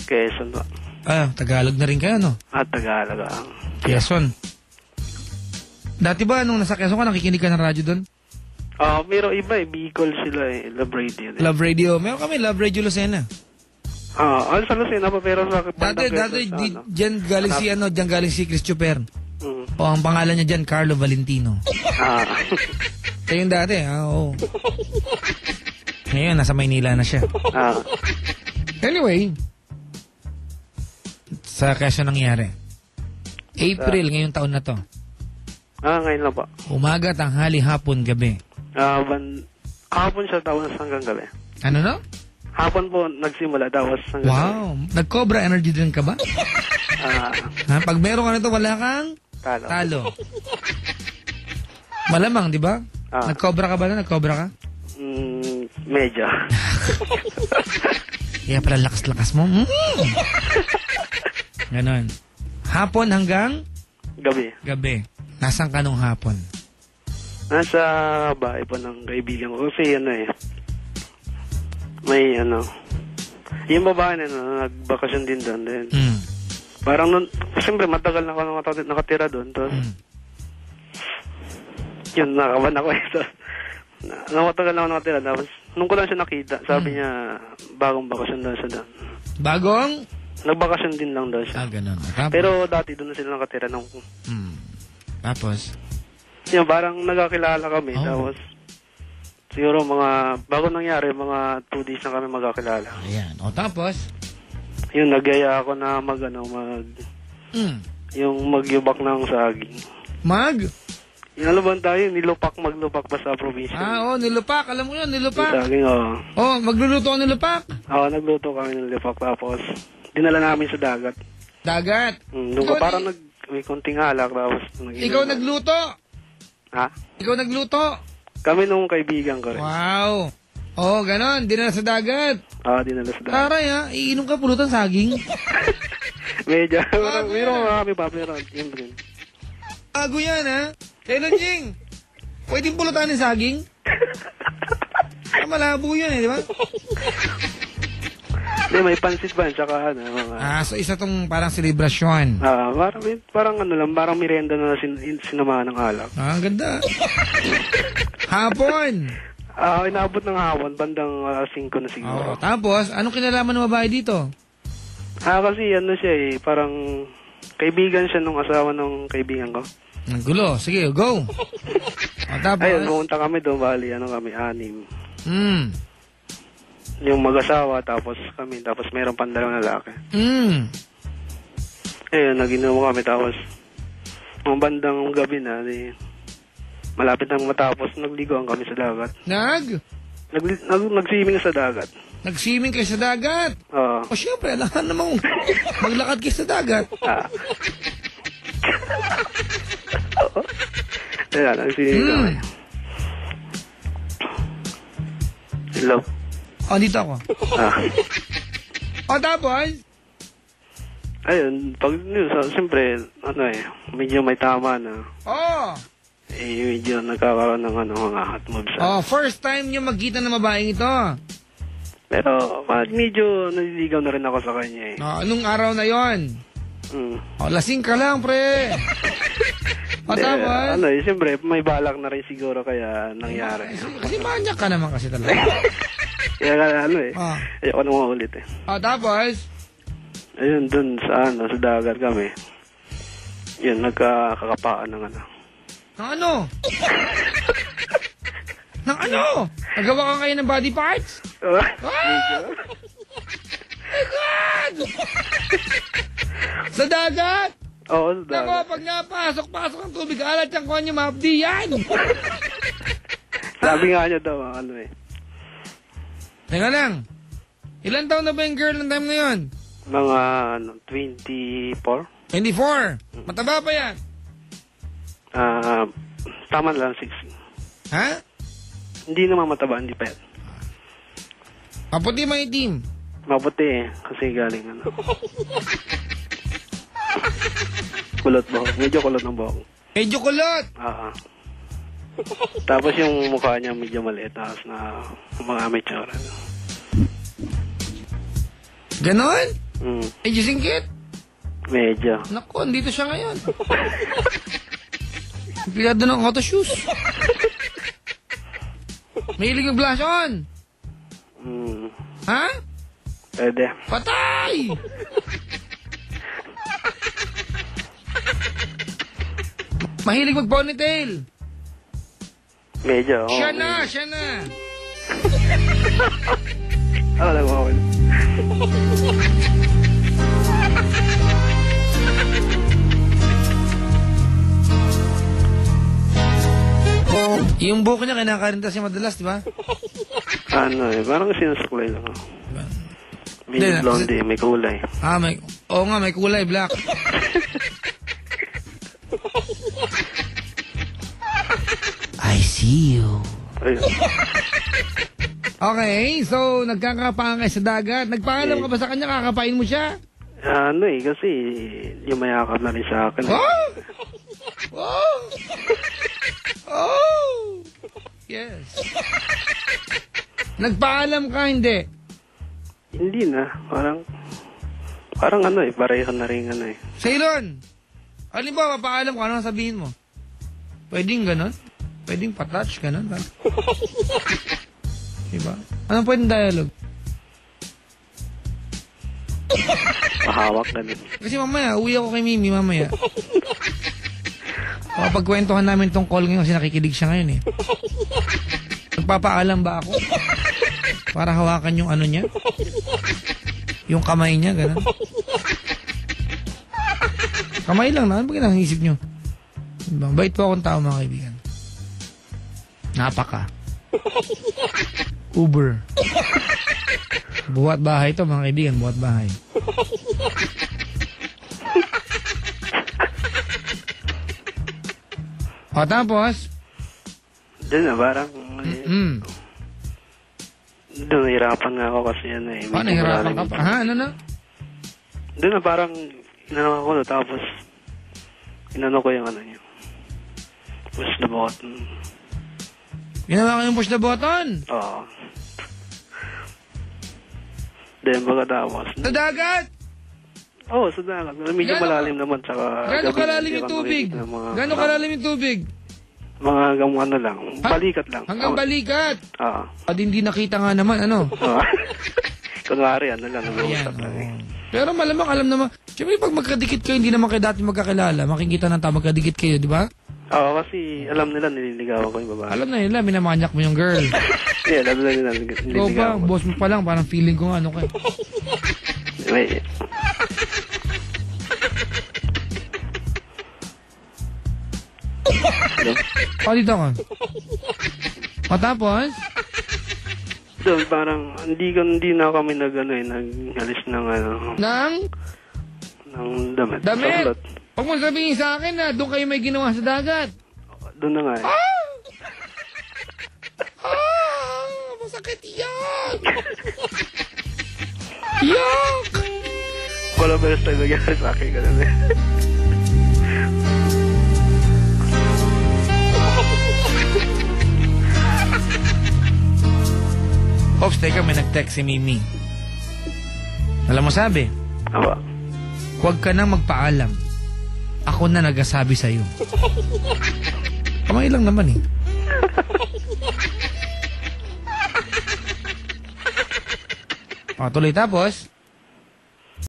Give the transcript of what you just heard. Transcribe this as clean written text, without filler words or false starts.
Quezon ba? Tagalog na rin kayo, no? Tagalog. Quezon. Dati ba, nung nasa Quezon ka, nakikinig ka ng radyo doon? Pero iba Bicol sila Love Radio. Love Radio. Meron kami, Love Radio Lucena. Sa Lucena pa, pero sa Dati, dyan galing si Chris Chuper. O, ang pangalan niya dyan, Carlo Valentino. Kaya yung dati, oo. Ngayon, nasa Maynila na siya. Anyway, sa Quezon nangyari. April, ngayong taon na to. Ngayon lang po. Umaga, tanghali, hapon, gabi. Hapon siya, tapos hanggang gabi. Ano no? Hapon po nagsimula, tapos hanggang gabi. Wow, nag-Cobra Energy din ka ba? Pag meron ka nito, wala kang talo. Malamang, di ba? Nag-Cobra ka ba na? Nag-Cobra ka? Medyo. Kaya pala lakas-lakas mo. Ganon. Hapon hanggang? Gabi. Nasaan ka nung hapon? Nasa bahay po ng kaibigan ko. Kasi may yung babae na nagbakasyon din doon. Parang siyempre matagal na ako nakatira doon. Tapos, yun, nakaban ako ito. Matagal na ako nakatira. Tapos, nung ko lang siya nakita, sabi niya, bagong bakasyon daw siya doon. Bagong? Nagbakasyon din lang daw siya. Ganun. Pero dati doon na sila nakatira nung... Tapos? Yun, parang nagkakilala kami. Tapos, siguro bago nangyari, mga 2 days na kami magkakilala. Ayan. Tapos? Yun, nagyaya ako na yung magyubak ng saging. Yung alam ba tayo, maglupak pa sa probinsya. Nilupak. Alam mo yun, nilupak. Saging, magluluto ang nilupak? Nagluto kami ng nilupak. Tapos, dinala namin sa dagat. Dagat? Parang may konting alak. Tapos, ikaw nagluto? Ikaw nagluto? Kami nung kaibigan ko rin. Wow. Ganon. Dinala sa dagat? Dinala sa dagat. Taray iinom ka pulutan saging? Medyo. Meron kami pa. Yun rin. Bago yan, Kailan, Jing? Pwedeng pulutan ng saging? Malabo yun, di ba? May pansit ba? Tsaka so isa tong parang selebrasyon. Parang parang merienda na sinamahan ng alak. Ang ganda. Hapon. Inaabot ng hapon, bandang 5 na siguro. Tapos, anong kinalaman ng babae dito? Kasi siya parang kaibigan siya nung asawa ng kaibigan ko. Ang gulo. Sige, go. Tapos? Ayun, pumunta kami doon, bali, kami, 6. Yung mag-asawa, tapos meron pang 2 lalaki. Ayun, nag-inom kami, tapos mga bandang gabi na, malapit nang matapos, nagligoan kami sa dagat. Nag-swimming sa dagat. Nag-swimming kayo sa dagat? Oo. Siyempre, alam namang maglakad kayo sa dagat. Kaya, nag-swimming kami. Hello? Dito ako. Tapos? Ayun, siyempre, medyo may tama na. Medyo nagkakaroon ng mga hot moves. First time nyo magkita ng babaeng ito? Pero, medyo naliligaw na rin ako sa kanya Anong araw na yon? Lasing ka lang, pre. Tapos? Siyempre, may balak na rin siguro kaya nangyari. Kasi manyak ka naman kasi talaga. Kaya ayoko na maulit Tapos? Ayun, dun sa dagat kami. Yun, nagkakapaan ng Ng Nagawa ka kayo ng body parts? Oh my God! Sa dagat? Oo, sa dagat. Nako, pag napasok-pasok ang tubig, alat yung kuha niyo, mapdi yan! Sabi nga niya daw, Teka lang. Ilan taon na ba yung girl ng time na yun? Mga 24. 24? Mataba pa yan? Tama lang, 6. Hindi naman mataba, hindi pa yan. Maputi maitim? Maputi kasi galing kulot buhok. Medyo kulot ng buhok. Medyo kulot? Tapos yung mukha niya medyo maliit. Tapos na mga may tsura. Ganon? Medyo singkit. Medyo. Naku, andito siya ngayon. Pilado ng auto shoes. Mahilig ng blush on. Ha? Pwede. Patay! Mahilig mag-ponytail. Medyo. Siya na. Alam mo ako. Yung buhok niya kinakarintas siya madalas, di ba? Parang sinusuklay lang ako. May blondie, may kulay. Oo nga, may kulay, black. I see you. Ayun. Okay, so nagkakapangan kayo sa dagat. Nagpaalam ka ba sa kanya? Kakapain mo siya? Kasi yung mayakap na rin sa akin. Oh! Yes. Nagpaalam ka, hindi? Hindi na. Parang pareho na rin Sailon, halimbawa, papaalam ko, ano sabihin mo? Pwedeng ganon? Pwedeng patouch, ganon ba? Diba? Anong pwedeng dialogue? Pahawak ganon. Kasi mamaya, uwi ako kay Mimi mamaya. Pagkwentuhan namin tong call ngayon kasi nakikinig siya ngayon eh. Nagpapaalam ba ako? Para hawakan yung ano niya? Yung kamay niya, gano'n. Kamay lang na. Ano ba ginangisip nyo? Bait po akong tao, mga kaibigan. Napaka. Uber. Buhat bahay to, mga kaibigan. Buhat bahay. O, tapos? Doon na, parang... Doon, nahirapan nga ako kasi nahirapan ka pa? Ha? Ano na? Doon na, parang inano ako tapos inano ko yung niya. Push the button. Ginawa ko yung push the button? Oo. Then, pagkatapos... Sa dagat? Oo, sa dagat. Medyo malalim naman, tsaka... Gano'ng kalalim yung tubig? Gano'ng kalalim yung tubig? Mga ano lang, balikat lang. Hanggang balikat? Oo. Hindi nakita nga naman, ano? Oo. Kunwari, nag-uusap lang eh. Pero malamang, alam naman, siyempre pag magkadikit kayo, hindi naman kayo dati magkakilala, makikita ng tao, magkadikit kayo, di ba? Oo, kasi alam nila, nililigawan ko yung babae. Alam na nila, minamanyak mo yung girl. Yeah, alam na nila, nililigawan ko. Ikaw ba, boss mo pa lang, parang feeling ko nga, ano kayo. May... Dito ka. Matapos? Doon, parang, hindi na kami nag-alis ng ng damit. Damit? Huwag mo sabihin sa akin na doon kayo may ginawa sa dagat. Doon na nga eh. Masakit yan. Yuck! Wala ba yung style nagyari sa akin ganun eh. Ops, teka, may nag-text si Mimi. Alam mo sabi? Aba. Huwag ka nang magpaalam. Ako na nagasabi sa'yo. Kamay lang naman eh. Tuloy tapos?